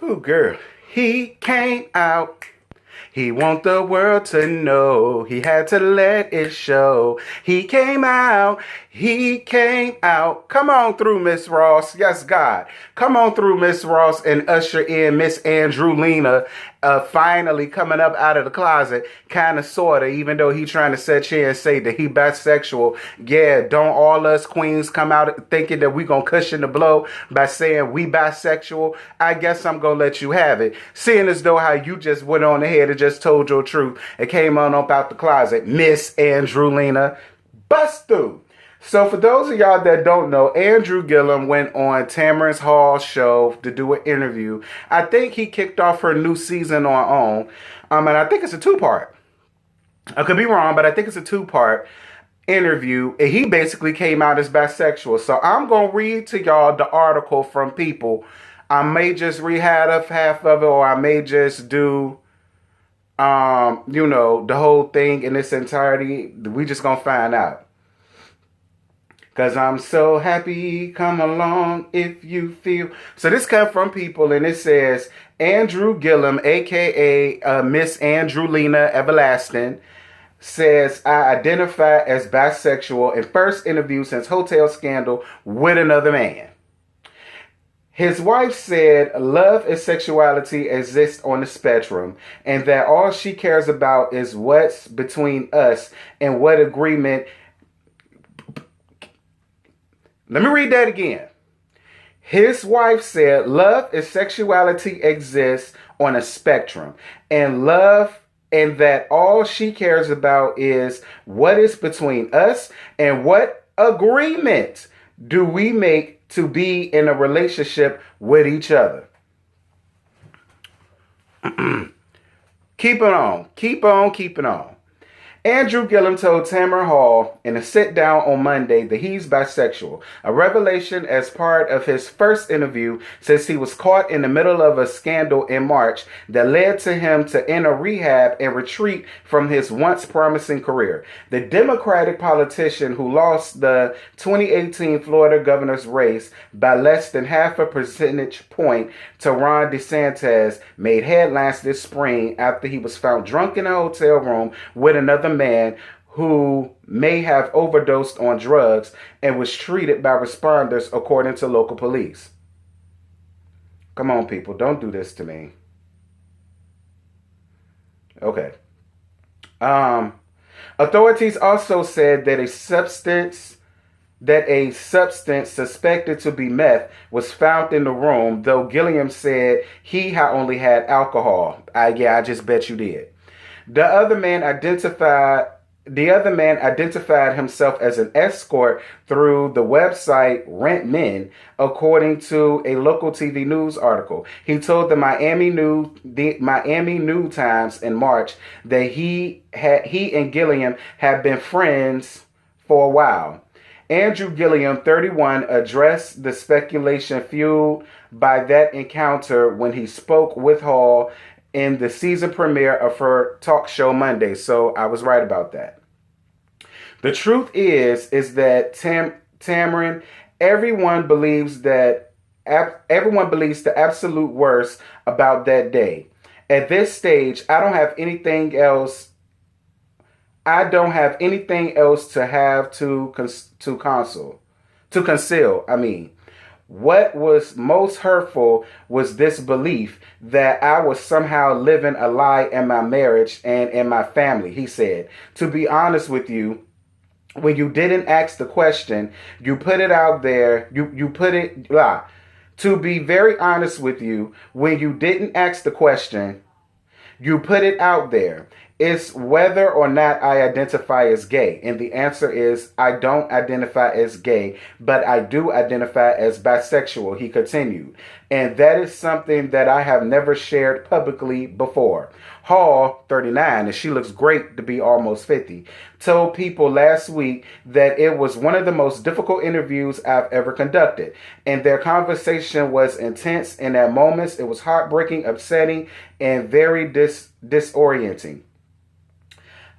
Ooh, girl. He came out. He want the world to know. He had to let it show. He came out. He came out. Come on through, Miss Ross. Yes, God. Come on through, Miss Ross, and usher in Miss Andrewlina, finally coming up out of the closet, kind of, sort of, even though he trying to set you and say that he bisexual. Yeah, don't all us queens come out thinking that we gonna cushion the blow by saying we bisexual? I guess I'm gonna let you have it. Seeing as though how you just went on ahead and just told your truth and came on up out the closet, Miss Andrewlina. Bust through. So for those of y'all that don't know, Andrew Gillum went on Tamron's Hall show to do an interview. I think he kicked off her new season on OWN. And I think it's a two-part. I could be wrong, but I think it's a two-part interview. And he basically came out as bisexual. So I'm going to read to y'all the article from People. I may just read half of it, or I may just do, the whole thing in its entirety. We just going to find out. Cause I'm so happy, come along if you feel. So this comes from People, and it says, Andrew Gillum, a.k.a. Miss Andrewlina Everlasting, says, I identify as bisexual in first interview since hotel scandal with another man. His wife said love and sexuality exist on the spectrum, and that all she cares about is what's between us and what agreement. Let me read that again. His wife said love and sexuality exists on a spectrum, and that all she cares about is what is between us and what agreement do we make to be in a relationship with each other. Keep it on. Andrew Gillum told Tamron Hall in a sit-down on Monday that he's bisexual, a revelation as part of his first interview since he was caught in the middle of a scandal in March that led to him to enter rehab and retreat from his once promising career. The Democratic politician who lost the 2018 Florida governor's race by less than half a percentage point to Ron DeSantis made headlines this spring after he was found drunk in a hotel room with another man who may have overdosed on drugs and was treated by responders according to local police. Come on, people, don't do this to me. Okay. Authorities also said that a substance suspected to be meth was found in the room, though Gillum said he only had alcohol. I just bet you did. The other man identified himself as an escort through the website Rent Men, according to a local TV news article. He told the Miami New Times in March that he and Gillum had been friends for a while. Andrew Gillum, 31, addressed the speculation fueled by that encounter when he spoke with Hall in the season premiere of her talk show Monday. So I was right about that. The truth is that Tamron, everyone believes the absolute worst about that day. At this stage, I don't have anything else to have to conceal. What was most hurtful was this belief that I was somehow living a lie in my marriage and in my family, he said. To be honest with you, when you didn't ask the question, you put it out there, To be very honest with you, when you didn't ask the question, you put it out there. It's whether or not I identify as gay. And the answer is I don't identify as gay, but I do identify as bisexual, he continued. And that is something that I have never shared publicly before. Hall, 39, and she looks great to be almost 50, told People last week that it was one of the most difficult interviews I've ever conducted. And their conversation was intense, and at moments it was heartbreaking, upsetting, and very disorienting.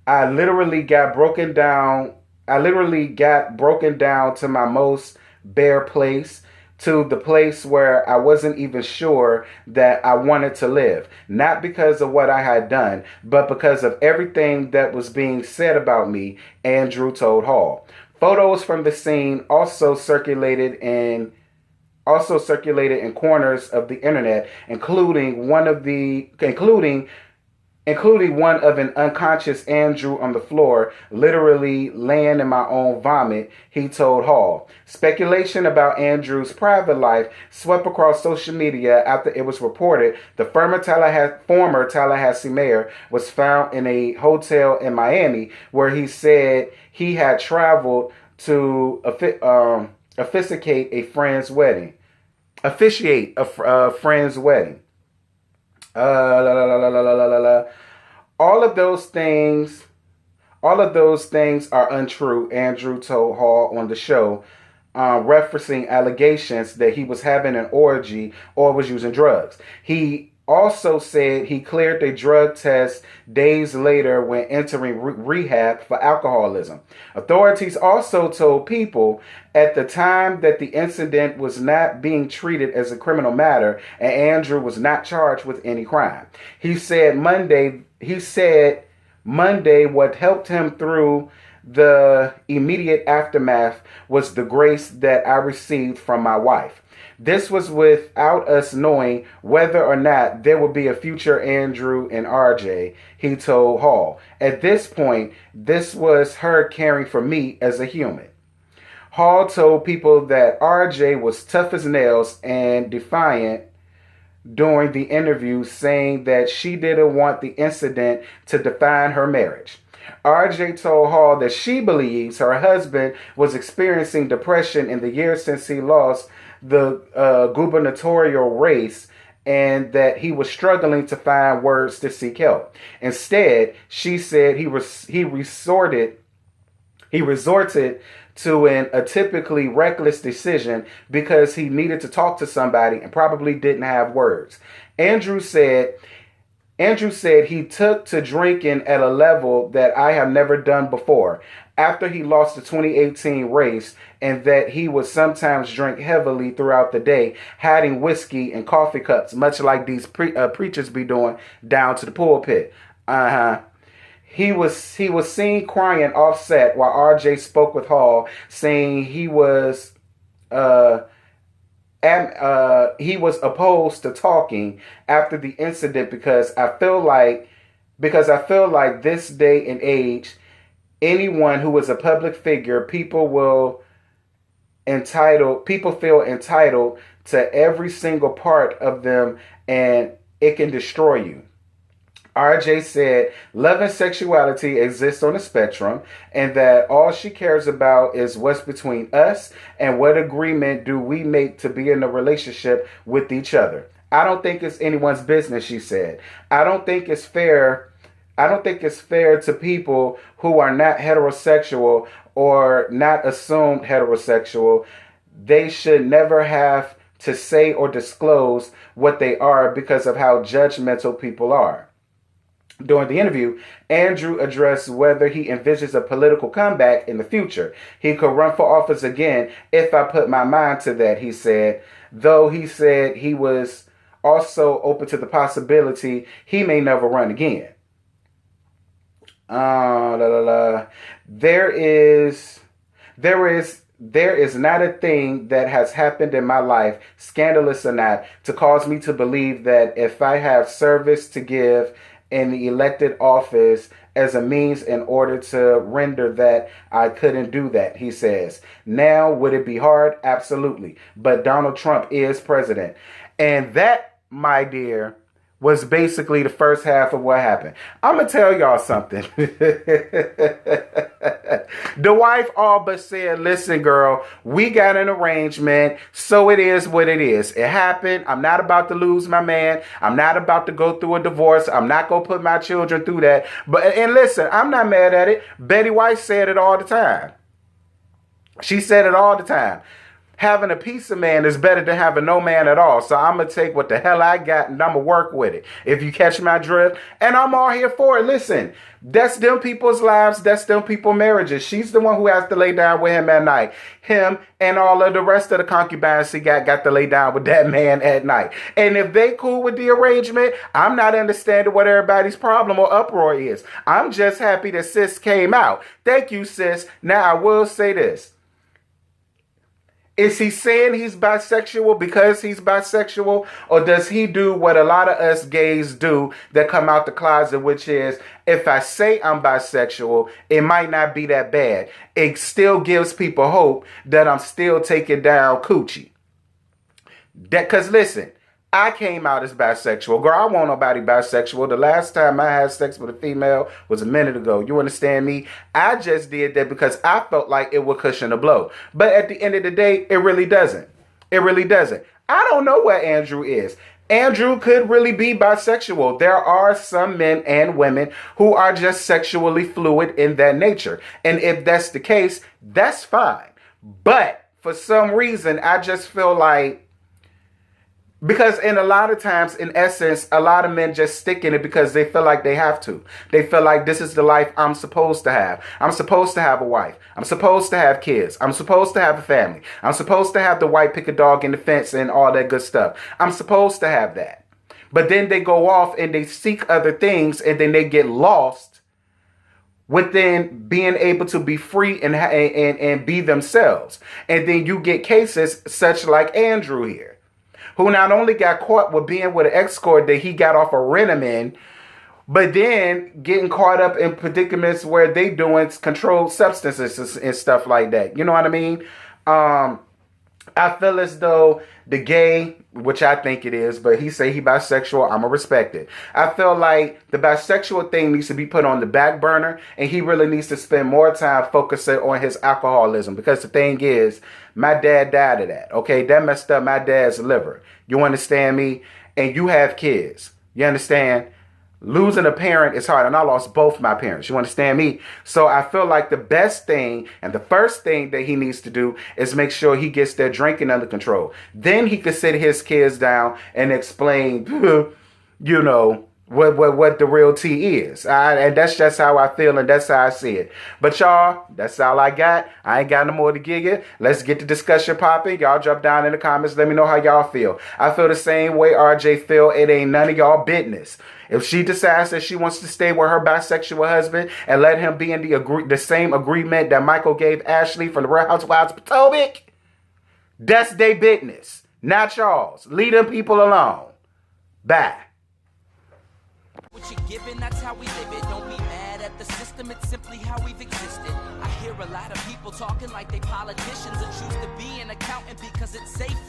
I literally got broken down to my most bare place, to the place where I wasn't even sure that I wanted to live. Not because of what I had done, but because of everything that was being said about me, Andrew told Hall. Photos from the scene also circulated in corners of the internet, including one of an unconscious Andrew on the floor, literally laying in my own vomit, he told Hall. Speculation about Andrew's private life swept across social media after it was reported the former Tallahassee mayor was found in a hotel in Miami where he said he had traveled to officiate a friend's wedding. All of those things are untrue, Andrew told Hall on the show, referencing allegations that he was having an orgy or was using drugs. He also said he cleared a drug test days later when entering rehab for alcoholism. Authorities also told People at the time that the incident was not being treated as a criminal matter and Andrew was not charged with any crime. He said Monday what helped him through the immediate aftermath was the grace that I received from my wife. This was without us knowing whether or not there would be a future Andrew and RJ, he told Hall. At this point, this was her caring for me as a human. Hall told People that RJ was tough as nails and defiant during the interview, saying that she didn't want the incident to define her marriage. RJ told Hall that she believes her husband was experiencing depression in the years since he lost the gubernatorial race and that he was struggling to find words to seek help. Instead, she said he resorted to an atypically reckless decision because he needed to talk to somebody and probably didn't have words. Andrew said he took to drinking at a level that I have never done before after he lost the 2018 race, and that he would sometimes drink heavily throughout the day, hiding whiskey in coffee cups, much like these preachers be doing down to the pulpit. He was seen crying offset while RJ spoke with Hall, saying he was opposed to talking after the incident because I feel like this day and age, anyone who is a public figure, people feel entitled to every single part of them, and it can destroy you. RJ said love and sexuality exist on a spectrum and that all she cares about is what's between us and what agreement do we make to be in a relationship with each other. I don't think it's anyone's business, she said. I don't think it's fair to people who are not heterosexual or not assumed heterosexual. They should never have to say or disclose what they are because of how judgmental people are. During the interview, Andrew addressed whether he envisions a political comeback in the future. He could run for office again if I put my mind to that, he said, though he said he was also open to the possibility he may never run again. There is not a thing that has happened in my life, scandalous or not, to cause me to believe that if I have service to give in the elected office as a means in order to render that I couldn't do that, he says. Now, would it be hard? Absolutely. But Donald Trump is president. And that, my dear, was basically the first half of what happened. I'm going to tell y'all something. The wife all but said, listen, girl, we got an arrangement, so it is what it is. It happened. I'm not about to lose my man. I'm not about to go through a divorce. I'm not going to put my children through that. And listen, I'm not mad at it. Betty White said it all the time. She said it all the time. having a piece of man is better than having no man at all. So I'm going to take what the hell I got and I'm going to work with it. If you catch my drift. And I'm all here for it. Listen, that's them people's lives. That's them people's marriages. She's the one who has to lay down with him at night. Him and all of the rest of the concubines he got to lay down with that man at night. And if they cool with the arrangement, I'm not understanding what everybody's problem or uproar is. I'm just happy that sis came out. Thank you, sis. Now, I will say this. Is he saying he's bisexual because he's bisexual? Or does he do what a lot of us gays do that come out the closet, which is, if I say I'm bisexual, it might not be that bad. It still gives people hope that I'm still taking down coochie. Because listen, I came out as bisexual. Girl, I want nobody bisexual. The last time I had sex with a female was a minute ago. You understand me? I just did that because I felt like it would cushion the blow. But at the end of the day, it really doesn't. It really doesn't. I don't know what Andrew is. Andrew could really be bisexual. There are some men and women who are just sexually fluid in that nature. And if that's the case, that's fine. But for some reason, I just feel like, because in a lot of times, in essence, a lot of men just stick in it because they feel like they have to. They feel like this is the life I'm supposed to have. I'm supposed to have a wife. I'm supposed to have kids. I'm supposed to have a family. I'm supposed to have the white picket dog in the fence and all that good stuff. I'm supposed to have that. But then they go off and they seek other things and then they get lost within being able to be free and be themselves. And then you get cases such like Andrew here, who not only got caught with being with an escort that he got off a rent-a-man, but then getting caught up in predicaments where they doing controlled substances and stuff like that. You know what I mean? I feel as though the gay, which I think it is, but he say he bisexual, I'ma respect it. I feel like the bisexual thing needs to be put on the back burner, and he really needs to spend more time focusing on his alcoholism, because the thing is, my dad died of that, okay? That messed up my dad's liver. You understand me? And you have kids. You understand? Losing a parent is hard, and I lost both my parents. You understand me? So I feel like the best thing and the first thing that he needs to do is make sure he gets their drinking under control. Then he could sit his kids down and explain, you know, what the real tea is. And that's just how I feel, and that's how I see it. But y'all, that's all I got. I ain't got no more to give you. Let's get the discussion popping. Y'all drop down in the comments. Let me know how y'all feel. I feel the same way RJ feel. It ain't none of y'all business. If she decides that she wants to stay with her bisexual husband and let him be in the same agreement that Michael gave Ashley from the Real Housewives of Potomac, that's their business, not y'all's. Leave them people alone. Bye. What you're given, that's how we live it. Don't be mad at the system, it's simply how we've existed. I hear a lot of people talking like they politicians and choose to be an accountant because it's safe